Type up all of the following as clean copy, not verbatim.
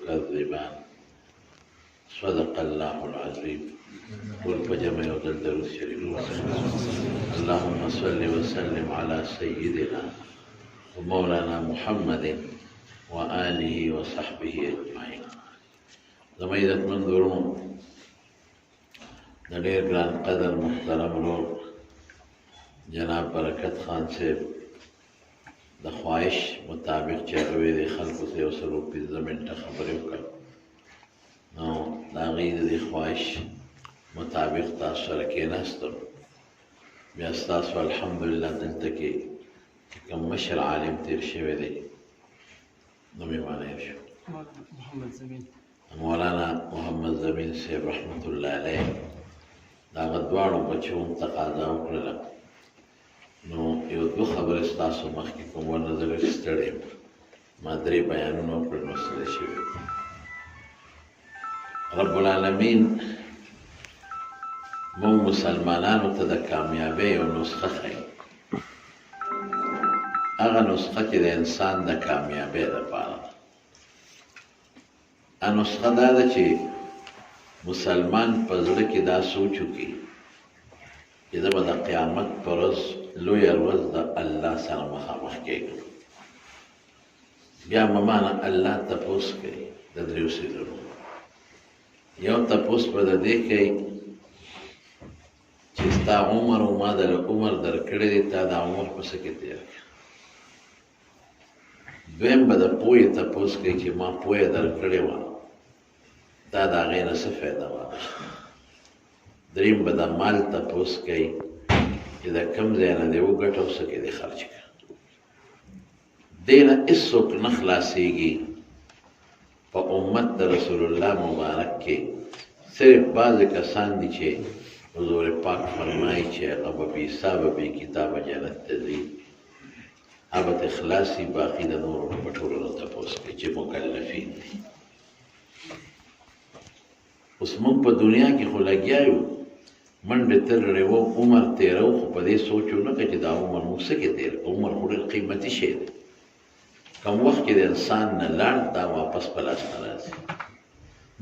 يكذبان صدق الله العظيم. والبجمع يودل دروس شريف. اللهم صل وسلم على سيدنا ومولانا محمد وآله وصحبه أجمعين. زميدت منظرون ندیر گران قدر محترم لوگ جناب برکت خان سے د خواهش مطابق چاہوے دے خلق سے وسلو 15 منٹ خبریں کر نو داغی دے خواهش مطابق تاثر کے نستم بیا استاسو الحمدللہ دلتا کے کم مشر عالم تیر شوے دے نمی مانے شو مولانا محمد زمین سے رحمت اللہ علیہ دا غدوارو بچون تقاضا وکړه نو یو دو خبر ستاسو مخکې کوم ورنظر ستړی ما درې بیانونه وکړل نو ستړی شوی رب العالمین مو مسلمانانو ته د کامیابۍ یو نسخه ښیي هغه نسخه چې د انسان د کامیابۍ لپاره ده نسخه دا ده چې مسلمان په زړه کې دا سوچ وکړي چې زه به د قیامت په ورځ لویه ورځ د الله سره مخامخ کېږم بیا به مانه الله تپوس کوي د دریو څیزونو یو تپوس به د دې کوي چې ستا عمر او ما دله عمر درکړی دی تا دا عمر په څه کې تېر کړه دویم به د پوهې تپوس کوي چې ما پوهه درکړې وه دا د هغې نه څه فایده واخیسته دریم به د مال تپوس کوي چې د کوم ځای نه دې وګټه او څه کې دې خرچ کړه دې نه هېڅوک نه خلاصېږي په امت د رسول الله مبارک کې صرف بعضې کسان دي چې حضور پاک فرمایي چې هغه به بې حسابه بې کتابه جنت ته ځي هغه به خلاصي باقي د نورو په ټولو نه تپوس کوي چې مکلفین دي اوس موږ په دنیا کې خو لګیا یو منډې ترړې وو عمر تېرو خو په دې سوچ ونه کړه چې دا عمر موږ څه کې تېر عمر خو ډېر قیمتي شی دی کوم وخت چې د انسان نه لاړ دا واپس په لاس نه راځي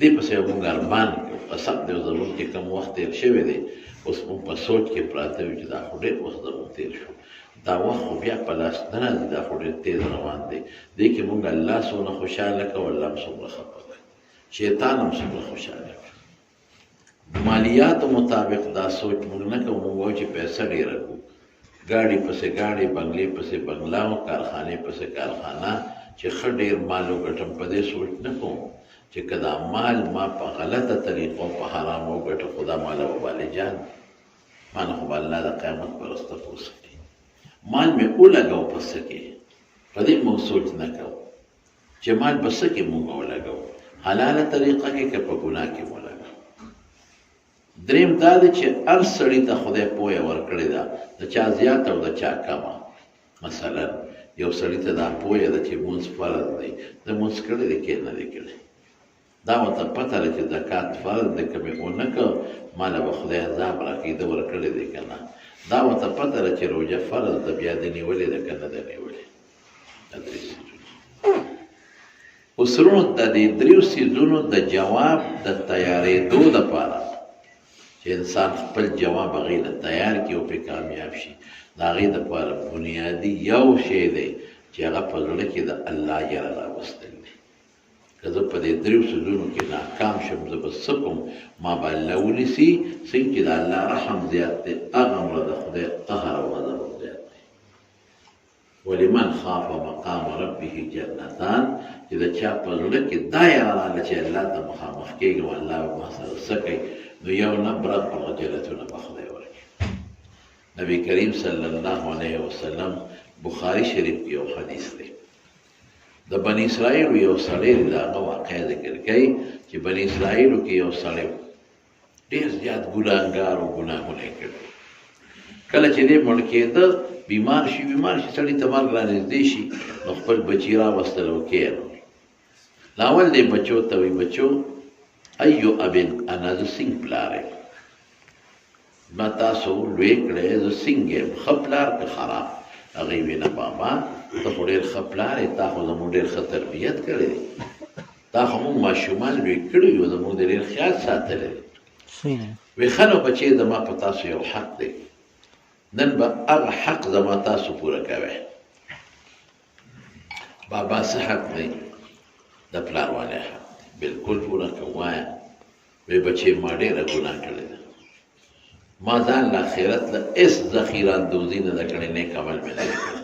دې پسې موږ ارمان کوو قسم دی زموږ چې کوم وخت تېر شوی دی اوس موږ په سوچ کې پراته یو چې دا خو ډېر وخت زموږ تېر شو دا وخت خو بیا په لاس نه راځي دا خو ډېر تېز روان دی دې کې موږ الله څومره خوشحاله کړو الله هم څومره خفه کړ شیطان هم څومره خوشحاله کړ مالیاتو مطابق دا سوچ موږ نه کوو موږ وایو چې پیسه ډېره کړو ګاډي پسې ګاډي بنګلې پسې بنګلا او کارخانې پسې کارخانه چې ښه ډېر مال وګټم په دې سوچ نه کوم چې که دا مال ما په غلطه طریقو په حرام وګټه خو دا مال وبالې جان ما نه خو به الله د قیامت په ورځ تپوس کوي مال مې ولګو په څه کې په دې موږ سوچ نه کوو چې مال په څه کې موږ ولګو حلاله طریقه کې که په ګناه کې ولګو دریم دا دی چې هر سړي ته خدای پوهه ورکړې ده د چا زیاته او د چا کمه مثلا یو سړي ته دا پوهه ده چې مونځ فرض دی د مونځ کړی دی که نه دی کړی دا ورته پته ده چې زکات فرض دی که مې ونه کړ ماله به خدای عذاب راکړي ده ورکړی دی که نه دا ورته پته ده چې روژه فرض ده بیا دې نیولې ده که نه ده نیولې دا درې څیزونه اوس وروڼو د دې دریو څیزونو د جواب د تیارېدو دپاره چې انسان خپل جواب هغې نه تیار کړي او پرې کامیاب شي د هغې دپاره بنیادي یو شی دی چې هغه په زړه کې د الله یره راوستل دی که زه په دې دریو څیزونو کې ناکام شم زه به څه کوم ما به الله ونیسي څنګه چې د الله رحم زیات دی هغومره د خدای قهر او غضب زیات دی ولمن خاف مقام ربه جنتان چې د چا په زړه کې دا یره راغله چې الله ته مخامخ کېږم الله به ما سره څه کوي نو یو نه برات پر جنتونه به خدای ورکړي نبی کریم صلی الله علیه وسلم بخاری شریف کې یو حدیث دی د بني اسرائیلو یو سړی دی د هغه واقعه ذکر کوي چې بني اسرائیلو کې یو سړی ډېر زیات ګناهګار او ګناهونه یې کړي کله چې دی مړ کېده بیمار شي سړي ته مرګ رانږدې شي نو خپل بچي راوستل او کېنول لاول دی بچو ته وایي بچو ایو ابن انا زه څنګ پلار یم ما تاسو لوی کړی زه څنګ یم ښه پلار که خراب هغې ویې نه بابا ته خو ډېر ښه پلار یې تا خو زموږ ډېر ښه تربیت کړی دی دا خو مونږ ماشومان لوی کړي یو زموږ د ډېر خیال ساتلی دی وی ښه نو بچې زما په تاسو یو حق دی نن به هغه حق زما تاسو پوره کوئ بابا څه حق دی د پلار والی حق دی بلکل پوره کوم وایه وی بچې ما ډېره ګناه کړې ده ما ځان له آخرت له هېڅ ذخیره اندوزي نه ده کړې نیک عمل مې نه دی کړی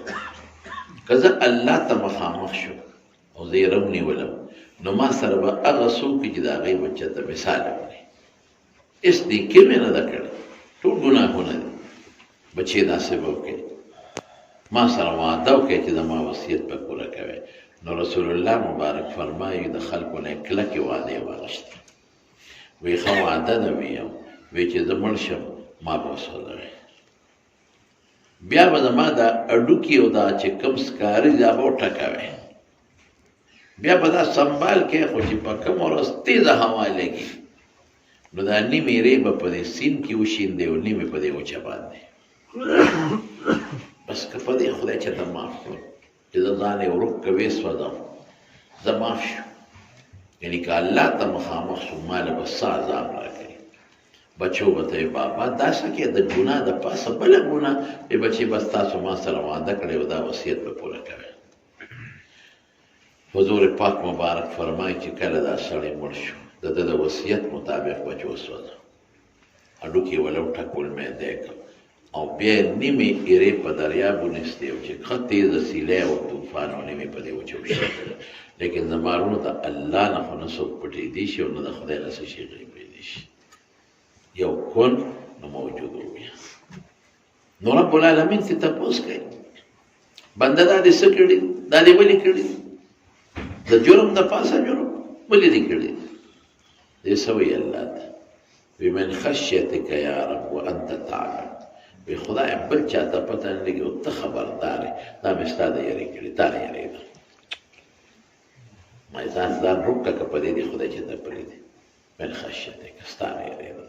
که زه الله ته مخامخ شم او زه یې ونیولم نو ما سره به هغه څوک وي چې د هغې بچه ته مثال وکړي هېڅ نیکي مې نه ده کړې ټول ګناهونه دي بچې داسې به وکړي ما سره وعده وکړئ چې زما وصیت به پوره کوئ نو رسول الله مبارک فرمایي د خلکو نه یې کلکې وعدې واخیستې وی ښه وعده ده ویم وی چې زه مړ شم ما به وسوځوئ بیا به زما دا اډوکي او دا چې کوم سکاري دا به وټکوئ بیا به دا سنبال کې خو چې په کوم ورځ تیزه هوا لګي نو دا نیمې ری به په دې سیند کې وشیندې او نیمې په دې وچه باندې بس که په دې خدای چېرته معاف کړم چې زه ځان یې ورک که وسوځم زه معاف شم یعنې که الله ته مخامخ شو ما له به څه عذاب راکوي بچو به ته بابا داسې کې د ګناه د پاسه بله ګناه ای بچې بس تاسو ما سره وعده کړی او دا وصیت به پوره کوئ حضور پاک مبارک فرمایي چې کله دا سړی مړ شو د ده د وصیت مطابق بچ وسوځه هډوکي یې ولو ټکول مې دی کړ او بیا یې نیمې ایرې په دریاب ونیستې او چې ښه تیزه سیلی او طوفان او نیمې په دې وچه وشیندلې لیکن زما وروڼو د الله نه خو نه څوک پټېدی شي او نه د خدای نه څه شي غیبېدی شي یو کن نو موجود وي نو رب العالمین چې تپوس کوي بنده دا دې څه کړي دا دې ولې کړي د جرم د پاسه جرم ولې دې کړي دې څه وایي الله ته وی من خشیتک یا رب وانت تعلم وی خدای بل چاته پته نه لګي او ته خبردار یې دا مې ستا د یېرې کړي تا نه یېرېږم ما ځان روکه که په دې دې خدای چې ته پرېږدې من خشیتک ستا نه یېرېږم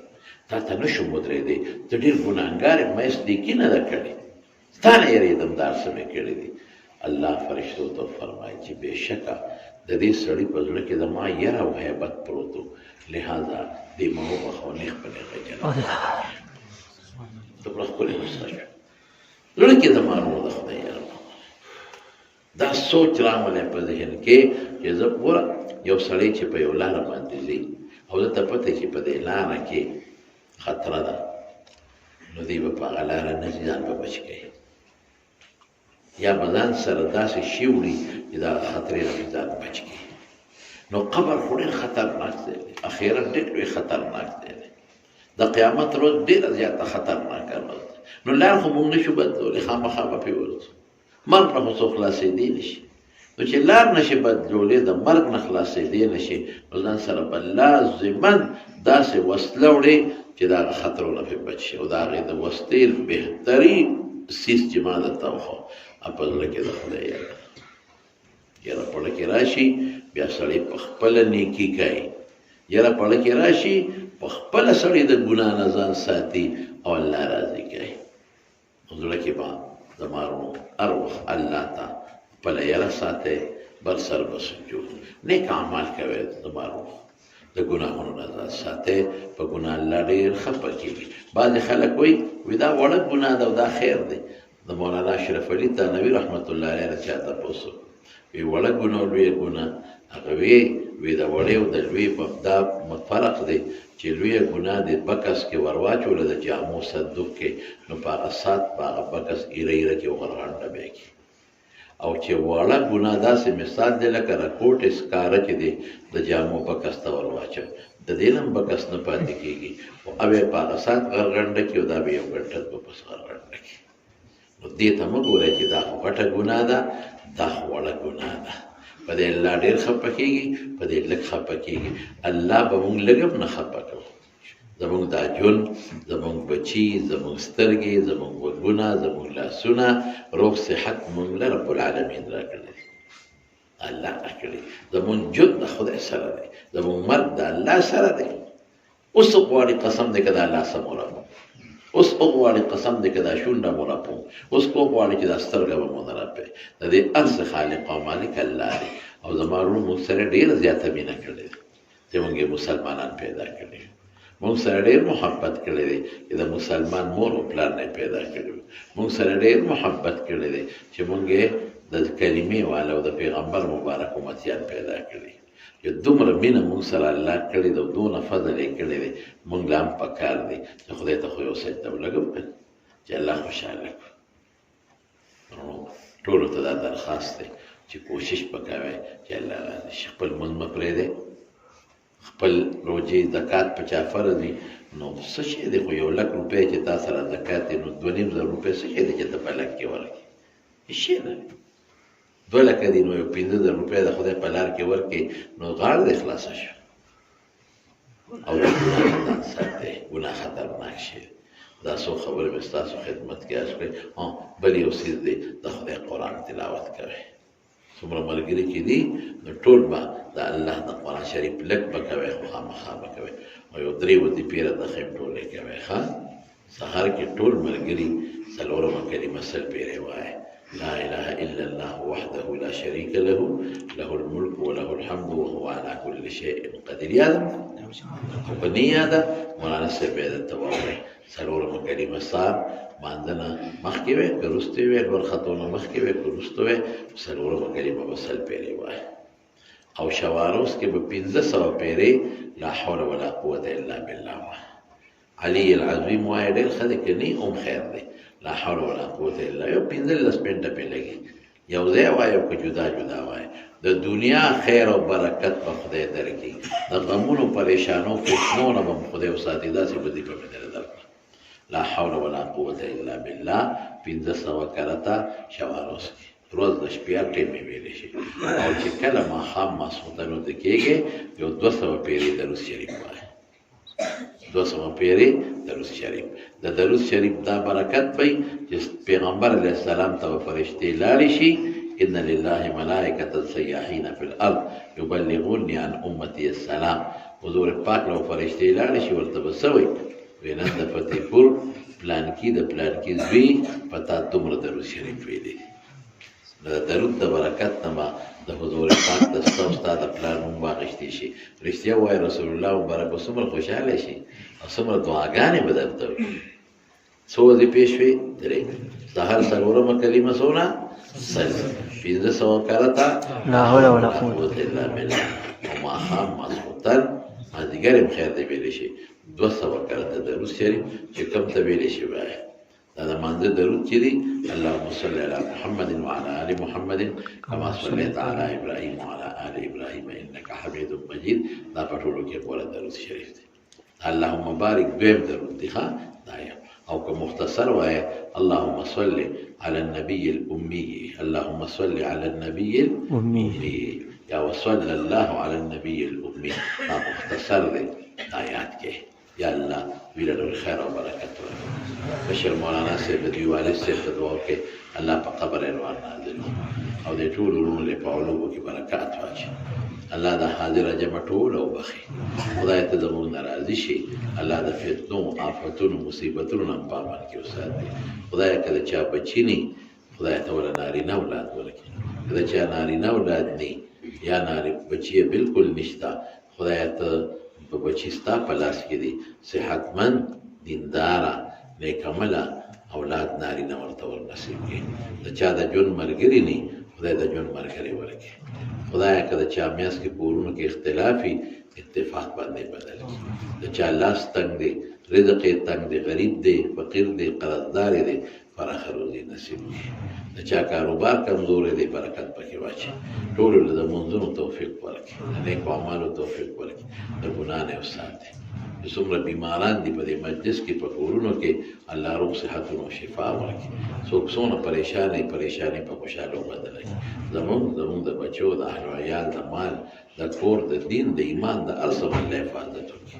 تا ته نه شم ودرېدی ته ډېر ګناهګار یې ما هېڅ نیکي نه ده کړې ستا نه یېرېدم دا څه مې کړي دي الله فرشتو ته فرمایي چې بېشکه د دې سړي په زړه کې زما یره او هیبت پروت و لہذا دې ما وبخښه او نیغ په نیغه جنت دومره ښکلې نسخه شوه زړه کې زما نو د خدای یره دا سوچ راغلی په ذهن کې چې زه ګوره یو سړی چې په یو لاره باندې ځي او ده ته پته چې په دې لاره کې خطره ده نو دی به په هغه لاره نه ځي ځان به بچ کوي یا به ځان سره داسې شي وړي چې د هغه خطرې نه به ځان بچ کوي نو قبر خو ډېر خطرناک دی اخرت ډېر لوی خطرناک دی د قیامت روز ډېره زیاته خطرناکه روز ده نو لار خو موږ نشو بدلولی خامخا به پرې ورځو مرګ نه خو څوک خلاصېدی نه شي نو چې لار نشي بدلولی د مرګ نه خلاصېدی نه شي نو ځان سره به لازمن داسې وسله وړې چې د هغه خطرو نه پرې بچ شي او د هغې د وسلې بهترین سیس چې ما درته وښو په زړه کې د خدای یره په زړه کې راشي بیا سړی په خپله نیکي کوي یره په زړه کې راشي په خپله سړی د ګناه نه ځان ساتي او الله راضي کوي زړه کې به زما وروڼو هر وخت الله ته خپله یره ساتئ بل سر به سجود نیک اعمال کوئ زما وروڼو د ګناهونو نه ځان ساتئ په ګناه الله ډېر خفه کېږي بعضې خلک وایي دا وړه ګناه ده او دا خیر دی د مولانا اشرف علي تانوي رحمت الله علیه نه چا تپوس وی وړه ګناه او لویه ګناه هغه وی د وړې او د لویې په دا فرق دی چې لویه ګناه د بکس کې ور واچوله د جامو صندوق کې نو په هغه ساعت په هغه بکس ایره ایره کې وغرغنډه بیا کړي او چې وړه ګناه داسې مثال دی لکه رکوټ سکاره چې دی د جامو بکس ته ور واچو د دې نه بکس نه پاتې کېږي او بیا په هغه ساعت غرغنډه کړي او دا بیا یو ګنټه په پس غرغنډه کړي نو دې ته مه ګورئ چې دا خو غټه ګناه ده دا خو وړه ګناه ده په دې الله ډېر خفه کېږي په دې لږ خفه کېږي الله به موږ لږ هم نه خفه کوو زموږ دا ژوند زموږ بچي زموږ سترګې زموږ غوږونه زموږ لاسونه روغ صحت موږ له رب العالمین راکړی دی الله راکړی زموږ ژوند د خدای سره دی زموږ مرګ د الله سره دی اوس غواړي قسم دی که د الله سم ورغلو اوس غواړي قسم دی که دا شونډه مو رپو اوس غواړي چې دا سترګه به مو نه رپې د دې هر څه خالق او مالک الله دی او زما ورور موږ سره ډېره زیاته مینه کړې ده چې موږ یې مسلمانان پیدا کړي موږ سره ډېر محبت کړی دی چې د مسلمان مور او پلار نه پیدا کړي موږ سره ډېر محبت کړی دی چې موږ یې د کلمې والا او د پیغمبر مبارک امتیان پیدا کړي چې دومره مینه موږ سره الله کړې ده او دونه فضل یې کړی دی موږ له هم پکار دی چې خدای ته خو یو سجده ولګو که چې الله خوشحاله کړو ټولو ته دا درخواست دی چې کوشش وکوئ چې الله راضي شي خپل لمونځ مه پرېږدئ خپل روجې زکات په چا فرض وي نو څه شی دی خو 1,00,000 روپۍ چې تا سره زکات دی نو 2,500 روپۍ څه شی دی چې ته په لک کې ورکړې هېڅ شی نه دی 2,00,000 دی نو یو 15,000 روپۍ د خدای په لار کې ورکړې نو غاړه دې خلاصه شوه او د ګناه نه ځان ساتئ ګناه خطرناک شی دی دا څو خبرې مې ستاسو خدمت کې عرض کړې بل یو څیز دی د خدای قرآن تلاوت کوئ څومره ملګري چې دي نو ټول به د الله د قرآن شریف لږ به کوئ خو خامخا به کوئ او یو 3 وظیفې راته خیم ټولې کوئ ښه سهار کې ټول ملګري څلورمه کلمه سل پیرې وایي لا اله الا الله وحده لا شريك له له الملك وله الحمد وهو على كل شيء قدير یاد او په نیه ده مولانا صاحب یې درته واورئ څلورمه کلمه سهار ماندنه مخکې وې که وروسته وې لوړ خطونه مخکې وې که وروسته وې څلورمه کلمه به سل پیرې وایي او شواروس کې به 1500 پیرې لا حول ولا قوة الا بالله وایي علي العظیم وایي ډېر ښه دی که نه هم خیر دی لا حول ولا قوة الا یو 15 پینټه پې لګي یو ځای وایي او که جدا جدا وایي د دنیا خیر او برکت به خدای درکړي د غمونو پریشانو فتنو نه به خدای وساتي داسې وظیفه مې درته درکړه لا حول ولا قوة الا بالله 1500 کرته شواروس کې روز د شپې هر ټیم یې ویلی شي او چې کله ماښام ماسخوتنو ته کېږي یو 200 پیرې دروز شریف وایي 200 پیرې دروز شریف د دروز شریف دا برکت وي چې پیغمبر علیه السلام ته به فرشتې لاړې شي ان لله ملائکة سیاحین فی الارض یبلغوني عن امتی السلام حضور پاک له فرشتې لاړې شي ورته به څه وایي وایي نن د فتح پور پلانکي د پلانکي زوی په تا دومره دروز شریف ویلی د درود د برکت نه به د حضور پاک د ستا او ستا د پلار نوم واخیستی شي رښتیا ووایي رسول الله مبارک به څومره خوشحاله شي او څومره دعاګانې به درته وکړي څو وظیفې شوې 3 سهار څلورمه کلمه څونه سل 1500 کرته لا حول ولا قوة الا بالله او ماښام ماسخوتن مازدیګر هم خیر دی ویلی شي 200 کرته درود شریف چې کوم ته ویلی شي وایي دا د مانځه درود چې دی اللهم صل علی محمد وعلى آل محمد كما صليت على ابراهيم وعلى آل ابراهيم انك حميد مجيد دا په ټولو کې غوره درود شریف دی اللهم بارک دویم درود دی ښه دا او که مختصر وایه اللهم صل على النبي الأمي اللهم صل على النبي الأمي یا وصل الله على النبي الأمي دا مختصر دی آیات کې یا الله ویله ډېر خیر او برکت ورکړي بشر مولانا صاحب د دوی والد صاحب ته دعا وکړئ الله په قبر انوار نازل او د ټولو وروڼو له په علومو کې برکات واچوي الله د حاضره جمع ټوله وبخي خدای ته زموږ نه راضي شي الله د فتنو آفتونو مصیبتونو نه په امان کې وساتي خدای که د چا بچي ني خدای ته وله نارینه اولاد ورکړي که د چا نارینه اولاد ني یا بچي یې بلکل نشته خدای ته په بچي ستا په لاس کې دی صحتمند دینداره نیکعمله اولاد نارینه ورته ورنصیب کړي د چا د ژوند ملګري ني خدای د ژوند ملګري ورکړي خدای که د چا میاس کې کورونو کې اختلافي اتفاق باندې بدل کړي د چا لاس تنګ دی رزق یې تنګ دی غریب دی فقیر دی قرضدار دی فراخه روزي نصیب کړي د چا کاروبار کمزوری دی برکت پکې واچي ټولو له د منځونو توفیق ورکړي د نیکو اعمالو توفیق ورکړي د ګناه نه وساتي چې څومره بیماران دي په دې مجلس کې په کورونو کې الله روغ صحتونو او شفا ورکړي څوک څونه پریشانې په خوشحالو بدله کړي زموږ د بچو د اهل و عیال د مال د کور د دین د ایمان د هر څه باندې حفاظت وکړي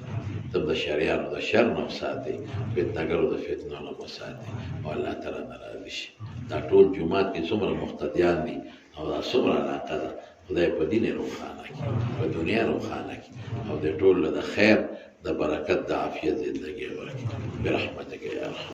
تم د شریانو د شر نه وساتي فتنهګرو د فتنو نه وساتي او الله تعالی نه راضي شي دا ټول جومات کې څومره مقتدیان دي او دا څومره علاقه ده خدای په دین روښانه کړي په دنیا روښانه کړي او د ټول د خیر د برکت د عافیت زندګي ورکړي برحمتک یا رحمت